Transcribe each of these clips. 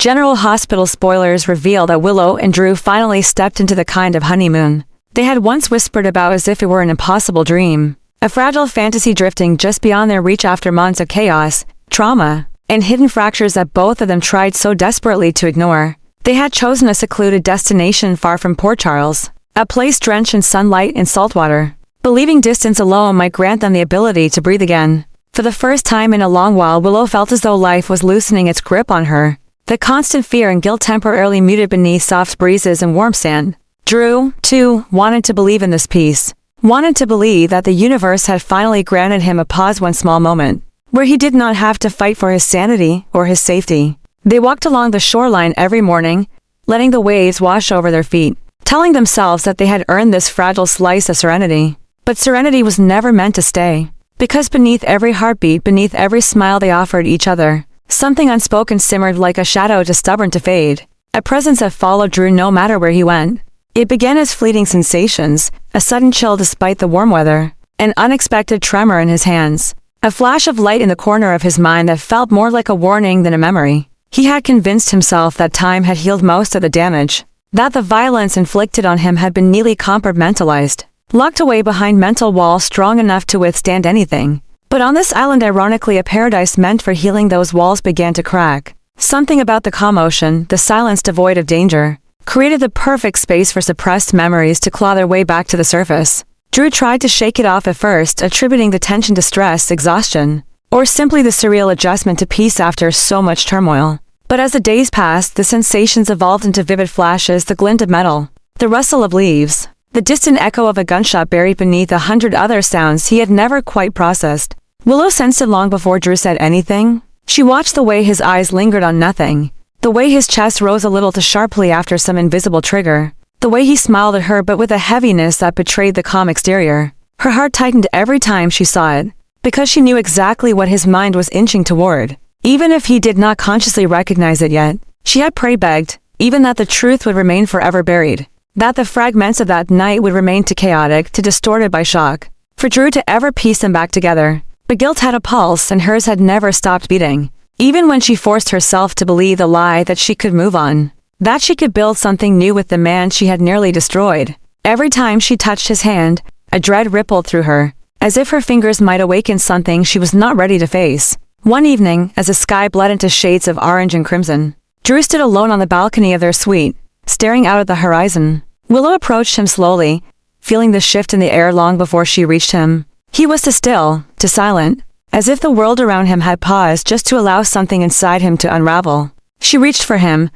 General Hospital spoilers reveal that Willow and Drew finally stepped into the kind of honeymoon they had once whispered about as if it were an impossible dream. A fragile fantasy drifting just beyond their reach after months of chaos, trauma, and hidden fractures that both of them tried so desperately to ignore. They had chosen a secluded destination far from Port Charles, a place drenched in sunlight and salt water, believing distance alone might grant them the ability to breathe again. For the first time in a long while, Willow felt as though life was loosening its grip on her. The constant fear and guilt temporarily muted beneath soft breezes and warm sand. Drew, too, wanted to believe in this peace. Wanted to believe that the universe had finally granted him a pause, one small moment, where he did not have to fight for his sanity or his safety. They walked along the shoreline every morning, letting the waves wash over their feet, telling themselves that they had earned this fragile slice of serenity. But serenity was never meant to stay, because beneath every heartbeat, beneath every smile they offered each other, something unspoken simmered like a shadow too stubborn to fade, a presence that followed Drew no matter where he went. It began as fleeting sensations, a sudden chill despite the warm weather, an unexpected tremor in his hands, a flash of light in the corner of his mind that felt more like a warning than a memory. He had convinced himself that time had healed most of the damage, that the violence inflicted on him had been neatly compartmentalized, locked away behind mental walls strong enough to withstand anything. But on this island, ironically a paradise meant for healing, those walls began to crack. Something about the calm ocean, the silence devoid of danger, created the perfect space for suppressed memories to claw their way back to the surface. Drew tried to shake it off at first, attributing the tension to stress, exhaustion, or simply the surreal adjustment to peace after so much turmoil. But as the days passed, the sensations evolved into vivid flashes, the glint of metal, the rustle of leaves, the distant echo of a gunshot buried beneath 100 other sounds he had never quite processed. Willow sensed it long before Drew said anything. She watched the way his eyes lingered on nothing, the way his chest rose a little too sharply after some invisible trigger, the way he smiled at her but with a heaviness that betrayed the calm exterior. Her heart tightened every time she saw it, because she knew exactly what his mind was inching toward. Even if he did not consciously recognize it yet, she had begged, even that the truth would remain forever buried, that the fragments of that night would remain too chaotic, too distorted by shock, for Drew to ever piece them back together. But guilt had a pulse, and hers had never stopped beating. Even when she forced herself to believe the lie that she could move on, that she could build something new with the man she had nearly destroyed. Every time she touched his hand, a dread rippled through her, as if her fingers might awaken something she was not ready to face. One evening, as the sky bled into shades of orange and crimson, Drew stood alone on the balcony of their suite, staring out at the horizon. Willow approached him slowly, feeling the shift in the air long before she reached him. He was too still, too silent, as if the world around him had paused just to allow something inside him to unravel. She reached for him,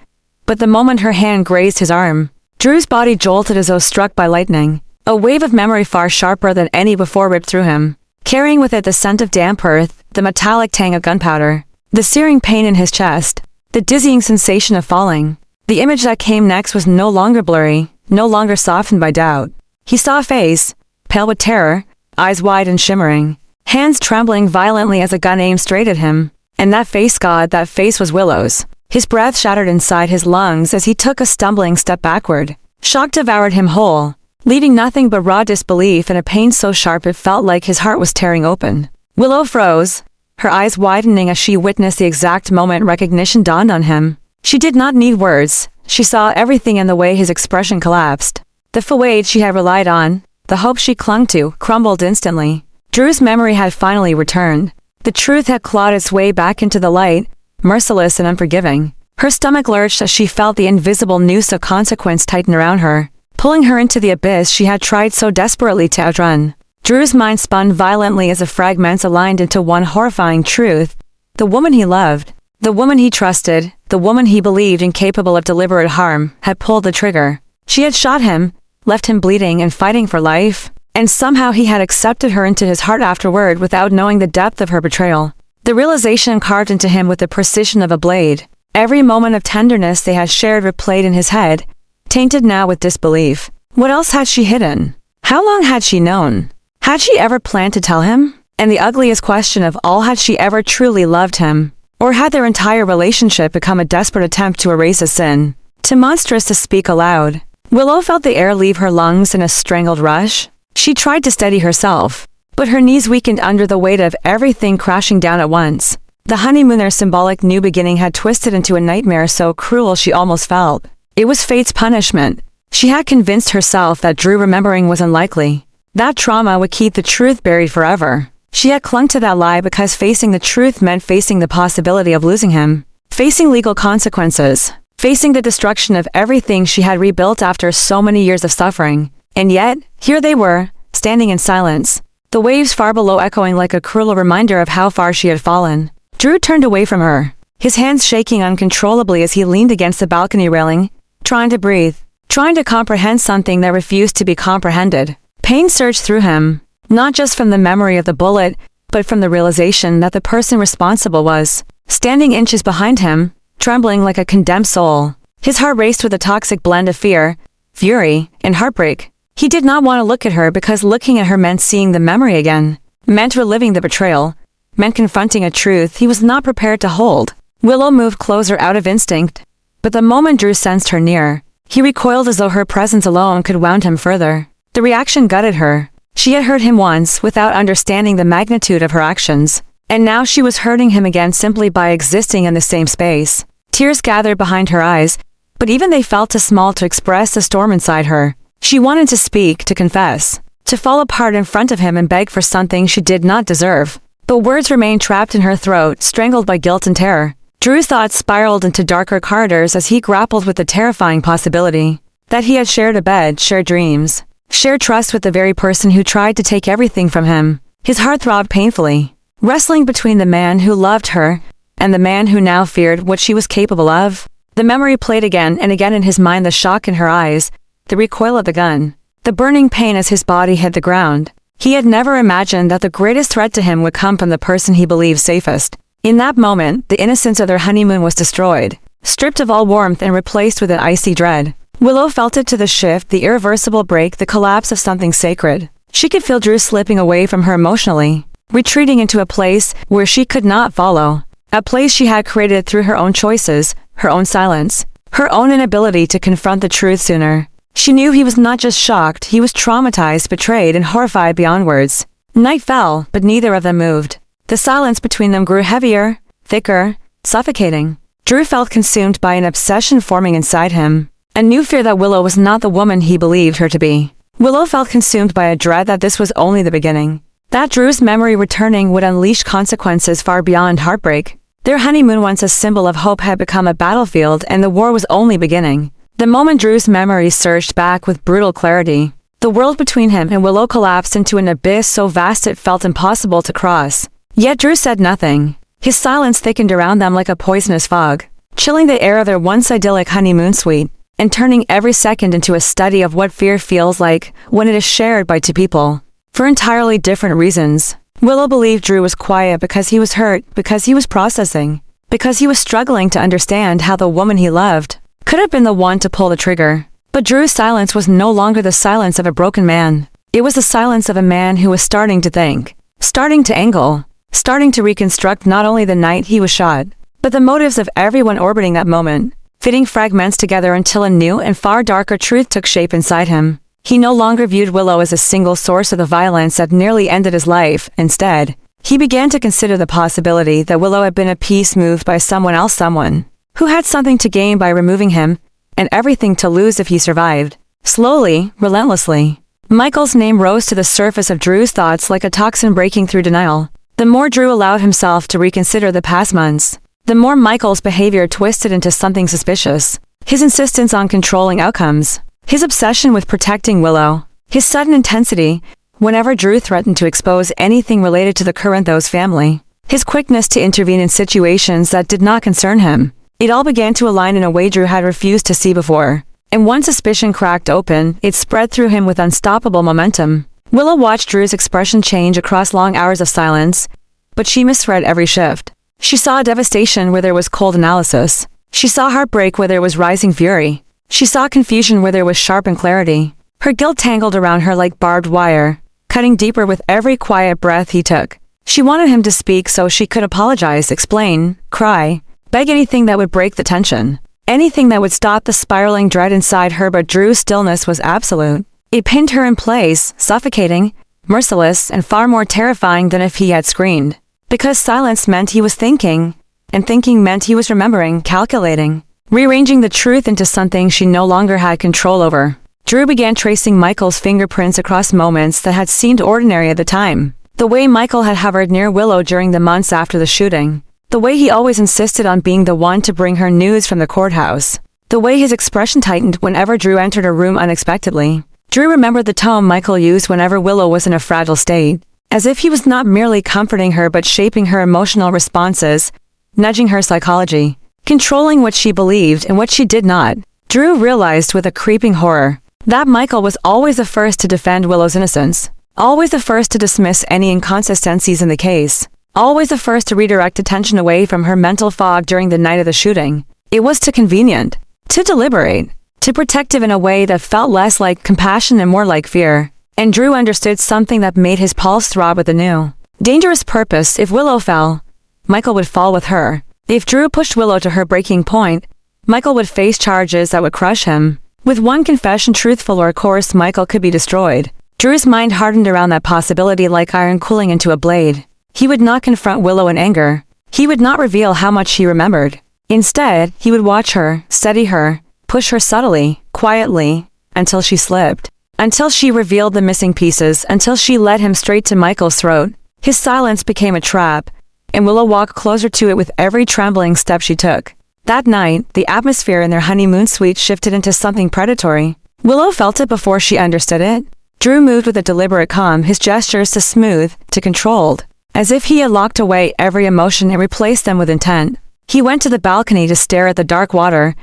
but the moment her hand grazed his arm, Drew's body jolted as though struck by lightning. A wave of memory far sharper than any before ripped through him, carrying with it the scent of damp earth, the metallic tang of gunpowder, the searing pain in his chest, the dizzying sensation of falling. The image that came next was no longer blurry, no longer softened by doubt. He saw a face, pale with terror, eyes wide and shimmering, hands trembling violently as a gun aimed straight at him. And that face, God, that face was Willow's. His breath shattered inside his lungs as he took a stumbling step backward. Shock devoured him whole, leaving nothing but raw disbelief and a pain so sharp it felt like his heart was tearing open. Willow froze, her eyes widening as she witnessed the exact moment recognition dawned on him. She did not need words. She saw everything in the way his expression collapsed. The facade she had relied on, the hope she clung to, crumbled instantly. Drew's memory had finally returned. The truth had clawed its way back into the light, merciless and unforgiving. Her stomach lurched as she felt the invisible noose of consequence tighten around her, pulling her into the abyss she had tried so desperately to outrun. Drew's mind spun violently as the fragments aligned into one horrifying truth. The woman he loved, the woman he trusted, the woman he believed incapable of deliberate harm, had pulled the trigger. She had shot him, left him bleeding and fighting for life, and somehow he had accepted her into his heart afterward without knowing the depth of her betrayal. The realization carved into him with the precision of a blade. Every moment of tenderness they had shared replayed in his head, tainted now with disbelief. What else had she hidden? How long had she known? Had she ever planned to tell him? And the ugliest question of all, had she ever truly loved him? Or had their entire relationship become a desperate attempt to erase a sin? Too monstrous to speak aloud. Willow felt the air leave her lungs in a strangled rush. She tried to steady herself, but her knees weakened under the weight of everything crashing down at once. The honeymoon, their symbolic new beginning, had twisted into a nightmare so cruel she almost felt it was fate's punishment. She had convinced herself that Drew remembering was unlikely. That trauma would keep the truth buried forever. She had clung to that lie because facing the truth meant facing the possibility of losing him, facing legal consequences, facing the destruction of everything she had rebuilt after so many years of suffering. And yet, here they were, standing in silence, the waves far below echoing like a cruel reminder of how far she had fallen. Drew turned away from her, his hands shaking uncontrollably as he leaned against the balcony railing, trying to breathe, trying to comprehend something that refused to be comprehended. Pain surged through him, not just from the memory of the bullet, but from the realization that the person responsible was standing inches behind him, trembling like a condemned soul. His heart raced with a toxic blend of fear, fury, and heartbreak. He did not want to look at her because looking at her meant seeing the memory again, meant reliving the betrayal, meant confronting a truth he was not prepared to hold. Willow moved closer out of instinct, but the moment Drew sensed her near, he recoiled as though her presence alone could wound him further. The reaction gutted her. She had hurt him once without understanding the magnitude of her actions, and now she was hurting him again simply by existing in the same space. Tears gathered behind her eyes, but even they felt too small to express the storm inside her. She wanted to speak, to confess, to fall apart in front of him and beg for something she did not deserve. But words remained trapped in her throat, strangled by guilt and terror. Drew's thoughts spiraled into darker corridors as he grappled with the terrifying possibility that he had shared a bed, shared dreams, shared trust with the very person who tried to take everything from him. His heart throbbed painfully, wrestling between the man who loved her and the man who now feared what she was capable of. The memory played again and again in his mind, the shock in her eyes, the recoil of the gun, the burning pain as his body hit the ground. He had never imagined that the greatest threat to him would come from the person he believed safest. In that moment, the innocence of their honeymoon was destroyed, stripped of all warmth and replaced with an icy dread. Willow felt it to the shift, the irreversible break, the collapse of something sacred. She could feel Drew slipping away from her emotionally, retreating into a place where she could not follow, a place she had created through her own choices, her own silence, her own inability to confront the truth sooner. She knew he was not just shocked, he was traumatized, betrayed, and horrified beyond words. Night fell, but neither of them moved. The silence between them grew heavier, thicker, suffocating. Drew felt consumed by an obsession forming inside him, a new fear that Willow was not the woman he believed her to be. Willow felt consumed by a dread that this was only the beginning, that Drew's memory returning would unleash consequences far beyond heartbreak. Their honeymoon, once a symbol of hope, had become a battlefield, and the war was only beginning. The moment Drew's memory surged back with brutal clarity, the world between him and Willow collapsed into an abyss so vast it felt impossible to cross. Yet Drew said nothing. His silence thickened around them like a poisonous fog, chilling the air of their once idyllic honeymoon suite, and turning every second into a study of what fear feels like when it is shared by two people, for entirely different reasons. Willow believed Drew was quiet because he was hurt, because he was processing, because he was struggling to understand how the woman he loved could have been the one to pull the trigger. But Drew's silence was no longer the silence of a broken man. It was the silence of a man who was starting to think, starting to angle, starting to reconstruct not only the night he was shot, but the motives of everyone orbiting that moment, fitting fragments together until a new and far darker truth took shape inside him. He no longer viewed Willow as a single source of the violence that nearly ended his life. Instead, he began to consider the possibility that Willow had been a piece moved by someone else, someone who had something to gain by removing him, and everything to lose if he survived. Slowly, relentlessly, Michael's name rose to the surface of Drew's thoughts like a toxin breaking through denial. The more Drew allowed himself to reconsider the past months, the more Michael's behavior twisted into something suspicious. His insistence on controlling outcomes, his obsession with protecting Willow, his sudden intensity whenever Drew threatened to expose anything related to the Corinthos family, his quickness to intervene in situations that did not concern him. It all began to align in a way Drew had refused to see before, and once suspicion cracked open, it spread through him with unstoppable momentum. Willow watched Drew's expression change across long hours of silence, but she misread every shift. She saw devastation where there was cold analysis. She saw heartbreak where there was rising fury. She saw confusion where there was sharpened clarity. Her guilt tangled around her like barbed wire, cutting deeper with every quiet breath he took. She wanted him to speak so she could apologize, explain, cry, beg, anything that would break the tension, anything that would stop the spiraling dread inside her, but Drew's stillness was absolute. It pinned her in place, suffocating, merciless, and far more terrifying than if he had screamed. Because silence meant he was thinking, and thinking meant he was remembering, calculating, rearranging the truth into something she no longer had control over. Drew began tracing Michael's fingerprints across moments that had seemed ordinary at the time. The way Michael had hovered near Willow during the months after the shooting. The way he always insisted on being the one to bring her news from the courthouse. The way his expression tightened whenever Drew entered a room unexpectedly. Drew remembered the tone Michael used whenever Willow was in a fragile state. As if he was not merely comforting her but shaping her emotional responses, nudging her psychology, controlling what she believed and what she did not. Drew realized with a creeping horror that Michael was always the first to defend Willow's innocence. Always the first to dismiss any inconsistencies in the case. Always the first to redirect attention away from her mental fog during the night of the shooting. It was too convenient, too deliberate, too protective in a way that felt less like compassion and more like fear. And Drew understood something that made his pulse throb with a new, dangerous purpose. If Willow fell, Michael would fall with her. If Drew pushed Willow to her breaking point, Michael would face charges that would crush him. With one confession truthful or coarse, Michael could be destroyed. Drew's mind hardened around that possibility like iron cooling into a blade. He would not confront Willow in anger. He would not reveal how much he remembered. Instead, he would watch her, steady her, push her subtly, quietly, until she slipped. Until she revealed the missing pieces, until she led him straight to Michael's throat. His silence became a trap, and Willow walked closer to it with every trembling step she took. That night, the atmosphere in their honeymoon suite shifted into something predatory. Willow felt it before she understood it. Drew moved with a deliberate calm, his gestures to smooth, to controlled, as if he had locked away every emotion and replaced them with intent. He went to the balcony to stare at the dark water,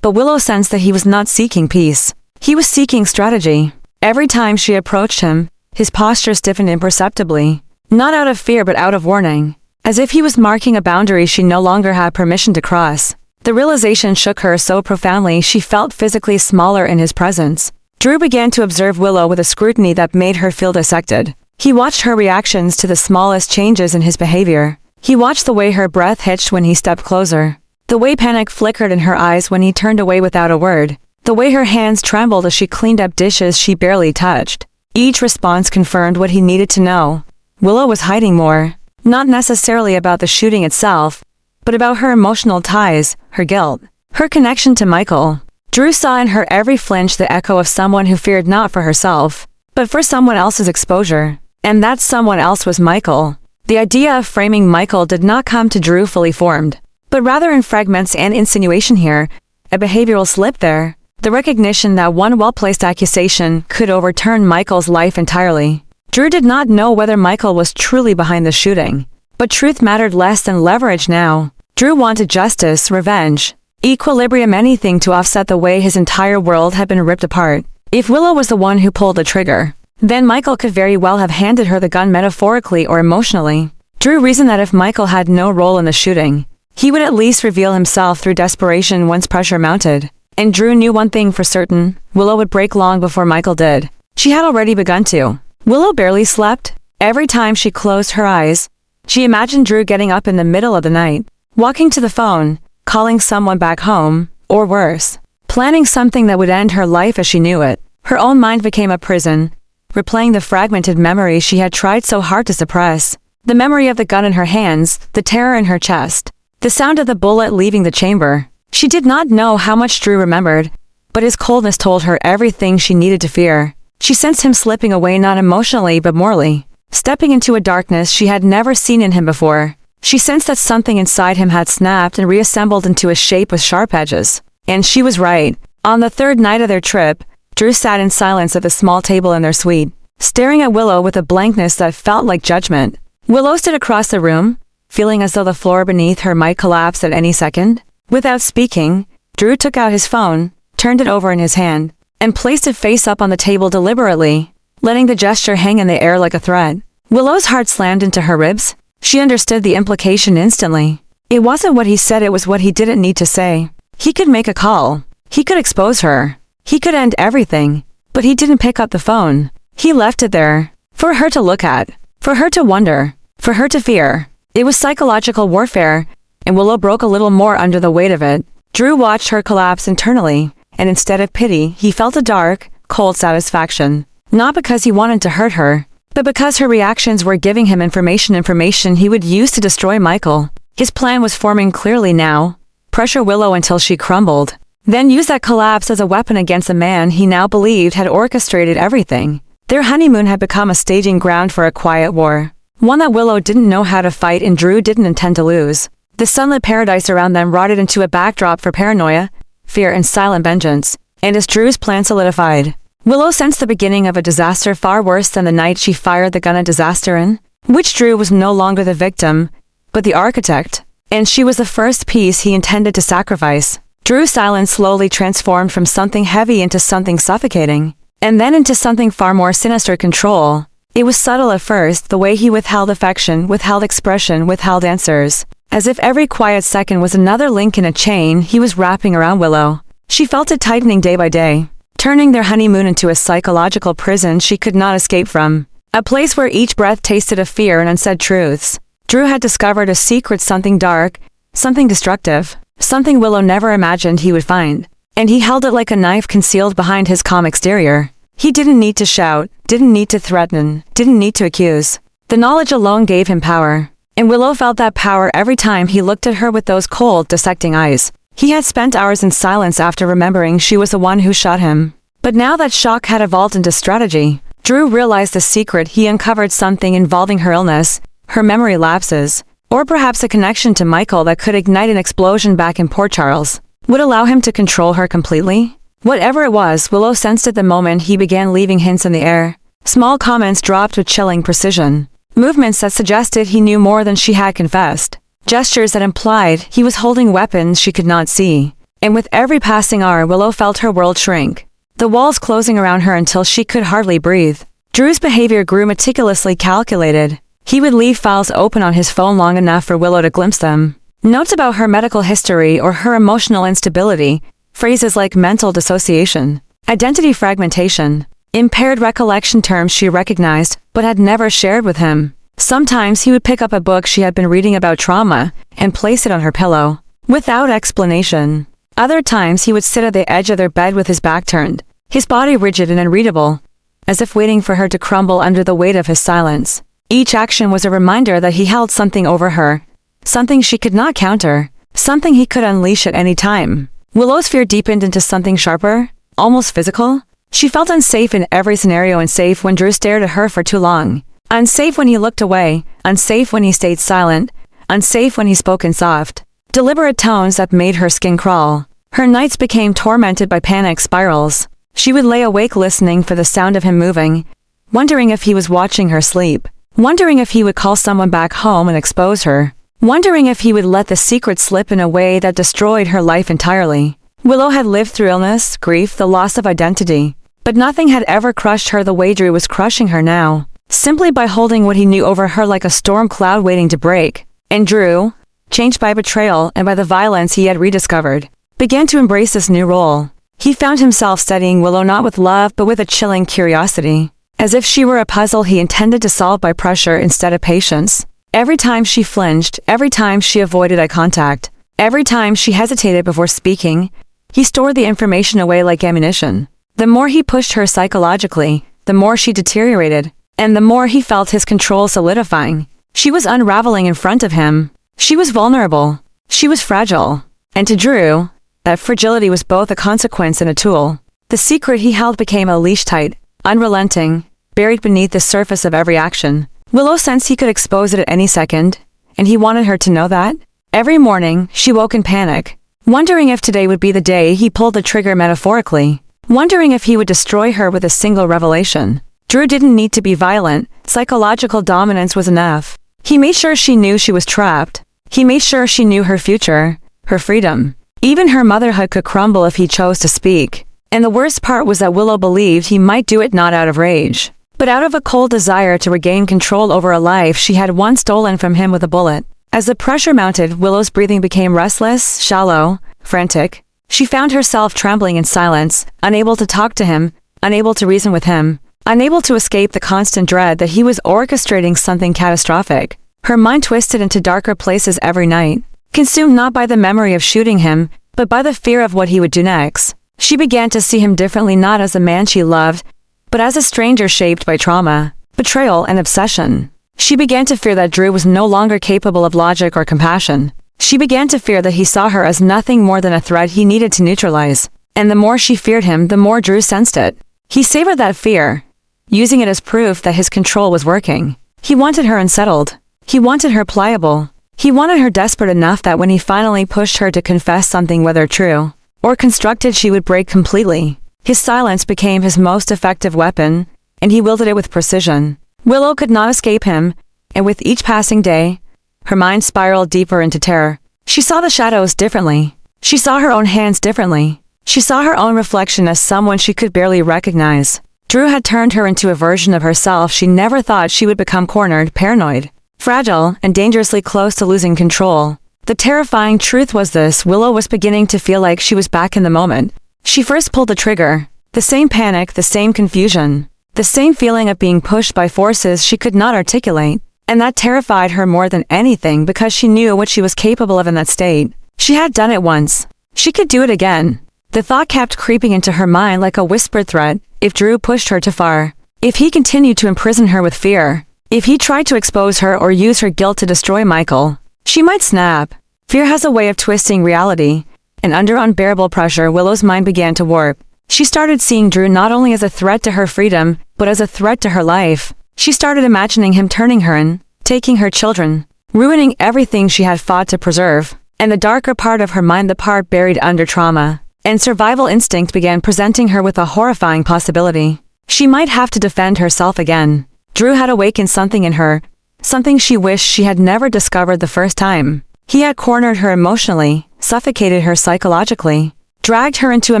but Willow sensed that he was not seeking peace. He was seeking strategy. Every time she approached him, his posture stiffened imperceptibly, not out of fear but out of warning, as if he was marking a boundary she no longer had permission to cross. The realization shook her so profoundly she felt physically smaller in his presence. Drew began to observe Willow with a scrutiny that made her feel dissected. He watched her reactions to the smallest changes in his behavior. He watched the way her breath hitched when he stepped closer. The way panic flickered in her eyes when he turned away without a word. The way her hands trembled as she cleaned up dishes she barely touched. Each response confirmed what he needed to know. Willow was hiding more. Not necessarily about the shooting itself, but about her emotional ties, her guilt, her connection to Michael. Drew saw in her every flinch the echo of someone who feared not for herself, but for someone else's exposure. And that someone else was Michael. The idea of framing Michael did not come to Drew fully formed, but rather in fragments and insinuation here, a behavioral slip there, the recognition that one well-placed accusation could overturn Michael's life entirely. Drew did not know whether Michael was truly behind the shooting, but truth mattered less than leverage now. Drew wanted justice, revenge, equilibrium, anything to offset the way his entire world had been ripped apart. If Willow was the one who pulled the trigger, then Michael could very well have handed her the gun metaphorically or emotionally. Drew reasoned that if Michael had no role in the shooting, he would at least reveal himself through desperation once pressure mounted. And Drew knew one thing for certain: Willow would break long before Michael did. She had already begun to. Willow barely slept. Every time she closed her eyes, she imagined Drew getting up in the middle of the night, walking to the phone, calling someone back home, or worse, planning something that would end her life as she knew it. Her own mind became a prison, replaying the fragmented memory she had tried so hard to suppress. The memory of the gun in her hands, the terror in her chest, the sound of the bullet leaving the chamber. She did not know how much Drew remembered, but his coldness told her everything she needed to fear. She sensed him slipping away, not emotionally but morally, stepping into a darkness she had never seen in him before. She sensed that something inside him had snapped and reassembled into a shape with sharp edges. And she was right. On the third night of their trip, Drew sat in silence at the small table in their suite, staring at Willow with a blankness that felt like judgment. Willow stood across the room, feeling as though the floor beneath her might collapse at any second. Without speaking, Drew took out his phone, turned it over in his hand, and placed it face up on the table deliberately, letting the gesture hang in the air like a threat. Willow's heart slammed into her ribs. She understood the implication instantly. It wasn't what he said, it was what he didn't need to say. He could make a call. He could expose her. He could end everything. But he didn't pick up the phone. He left it there, for her to look at, for her to wonder, for her to fear. It was psychological warfare, and Willow broke a little more under the weight of it. Drew watched her collapse internally, and instead of pity, he felt a dark, cold satisfaction. Not because he wanted to hurt her, but because her reactions were giving him information he would use to destroy Michael. His plan was forming clearly now. Pressure Willow until she crumbled. Then use that collapse as a weapon against a man he now believed had orchestrated everything. Their honeymoon had become a staging ground for a quiet war. One that Willow didn't know how to fight and Drew didn't intend to lose. The sunlit paradise around them rotted into a backdrop for paranoia, fear and silent vengeance. And as Drew's plan solidified, Willow sensed the beginning of a disaster far worse than the night she fired the gun at disaster in, which Drew was no longer the victim, but the architect, and she was the first piece he intended to sacrifice. Drew's silence slowly transformed from something heavy into something suffocating, and then into something far more sinister: control. It was subtle at first, the way he withheld affection, withheld expression, withheld answers, as if every quiet second was another link in a chain he was wrapping around Willow. She felt it tightening day by day, turning their honeymoon into a psychological prison she could not escape from, a place where each breath tasted of fear and unsaid truths. Drew had discovered a secret, something dark, something destructive, something Willow never imagined he would find, and he held it like a knife concealed behind his calm exterior. He didn't need to shout, didn't need to threaten, didn't need to accuse. The knowledge alone gave him power, and Willow felt that power every time he looked at her with those cold, dissecting eyes. He had spent hours in silence after remembering she was the one who shot him. But now that shock had evolved into strategy. Drew realized the secret. He uncovered something involving her illness, her memory lapses, or perhaps a connection to Michael that could ignite an explosion back in Port Charles. Would allow him to control her completely? Whatever it was, Willow sensed it the moment he began leaving hints in the air. Small comments dropped with chilling precision. Movements that suggested he knew more than she had confessed. Gestures that implied he was holding weapons she could not see. And with every passing hour, Willow felt her world shrink, the walls closing around her until she could hardly breathe. Drew's behavior grew meticulously calculated. He would leave files open on his phone long enough for Willow to glimpse them. Notes about her medical history or her emotional instability, phrases like mental dissociation, identity fragmentation, impaired recollection, terms she recognized but had never shared with him. Sometimes he would pick up a book she had been reading about trauma and place it on her pillow, without explanation. Other times he would sit at the edge of their bed with his back turned, his body rigid and unreadable, as if waiting for her to crumble under the weight of his silence. Each action was a reminder that he held something over her, something she could not counter, something he could unleash at any time. Willow's fear deepened into something sharper, almost physical. She felt unsafe in every scenario, unsafe when Drew stared at her for too long, unsafe when he looked away, unsafe when he stayed silent, unsafe when he spoke in soft, deliberate tones that made her skin crawl. Her nights became tormented by panic spirals. She would lay awake listening for the sound of him moving, wondering if he was watching her sleep, wondering if he would call someone back home and expose her, wondering if he would let the secret slip in a way that destroyed her life entirely. Willow had lived through illness, grief, the loss of identity, but nothing had ever crushed her the way Drew was crushing her now, simply by holding what he knew over her like a storm cloud waiting to break. And Drew, changed by betrayal and by the violence he had rediscovered, began to embrace this new role. He found himself studying Willow not with love but with a chilling curiosity, as if she were a puzzle he intended to solve by pressure instead of patience. Every time she flinched, every time she avoided eye contact, every time she hesitated before speaking, he stored the information away like ammunition. The more he pushed her psychologically, the more she deteriorated, and the more he felt his control solidifying. She was unraveling in front of him. She was vulnerable. She was fragile. And to Drew, that fragility was both a consequence and a tool. The secret he held became a leash tight, unrelenting, buried beneath the surface of every action. Willow sensed he could expose it at any second, and he wanted her to know that. Every morning, she woke in panic, wondering if today would be the day he pulled the trigger metaphorically, wondering if he would destroy her with a single revelation. Drew didn't need to be violent. Psychological dominance was enough. He made sure she knew she was trapped. He made sure she knew her future, her freedom. Even her motherhood could crumble if he chose to speak. And the worst part was that Willow believed he might do it not out of rage, but out of a cold desire to regain control over a life she had once stolen from him with a bullet. As the pressure mounted, Willow's breathing became restless, shallow, frantic. She found herself trembling in silence, unable to talk to him, unable to reason with him, unable to escape the constant dread that he was orchestrating something catastrophic. Her mind twisted into darker places every night, consumed not by the memory of shooting him, but by the fear of what he would do next. She began to see him differently, not as a man she loved, but as a stranger shaped by trauma. betrayal, and obsession. She began to fear that Drew was no longer capable of logic or compassion. She began to fear that he saw her as nothing more than a threat he needed to neutralize. And the more she feared him, the more Drew sensed it. He savored that fear, using it as proof that his control was working. He wanted her unsettled. He wanted her pliable. He wanted her desperate enough that when he finally pushed her to confess something, whether true or constructed, she would break completely. His silence became his most effective weapon, and he wielded it with precision. Willow could not escape him, and with each passing day, her mind spiraled deeper into terror. She saw the shadows differently. She saw her own hands differently. She saw her own reflection as someone she could barely recognize. Drew had turned her into a version of herself she never thought she would become: cornered, paranoid, fragile, and dangerously close to losing control. The terrifying truth was this: Willow was beginning to feel like she was back in the moment. She first pulled the trigger. The same panic, the same confusion, the same feeling of being pushed by forces she could not articulate. And that terrified her more than anything because she knew what she was capable of in that state. She had done it once. She could do it again. The thought kept creeping into her mind like a whispered threat: if Drew pushed her too far, if he continued to imprison her with fear, if he tried to expose her or use her guilt to destroy Michael, she might snap. Fear has a way of twisting reality, and under unbearable pressure, Willow's mind began to warp. She started seeing Drew not only as a threat to her freedom, but as a threat to her life. She started imagining him turning her in, taking her children, ruining everything she had fought to preserve. And the darker part of her mind, the part buried under trauma and survival instinct, began presenting her with a horrifying possibility. She might have to defend herself again. Drew had awakened something in her, something she wished she had never discovered the first time. He had cornered her emotionally, suffocated her psychologically, dragged her into a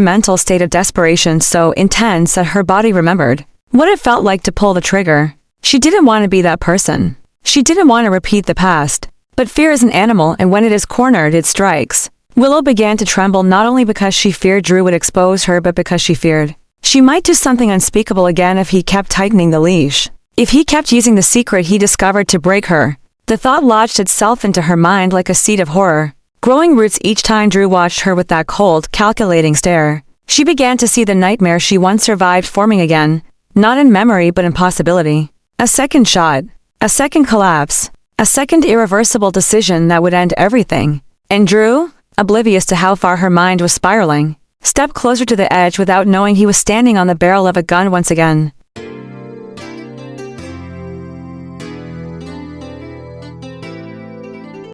mental state of desperation so intense that her body remembered what it felt like to pull the trigger. She didn't want to be that person. She didn't want to repeat the past. But fear is an animal, and when it is cornered, it strikes. Willow began to tremble, not only because she feared Drew would expose her, but because she feared she might do something unspeakable again if he kept tightening the leash. If he kept using the secret he discovered to break her. The thought lodged itself into her mind like a seed of horror, growing roots each time Drew watched her with that cold, calculating stare. She began to see the nightmare she once survived forming again, not in memory but in possibility. A second shot, a second collapse, a second irreversible decision that would end everything. And Drew, oblivious to how far her mind was spiraling, stepped closer to the edge without knowing he was standing on the barrel of a gun once again.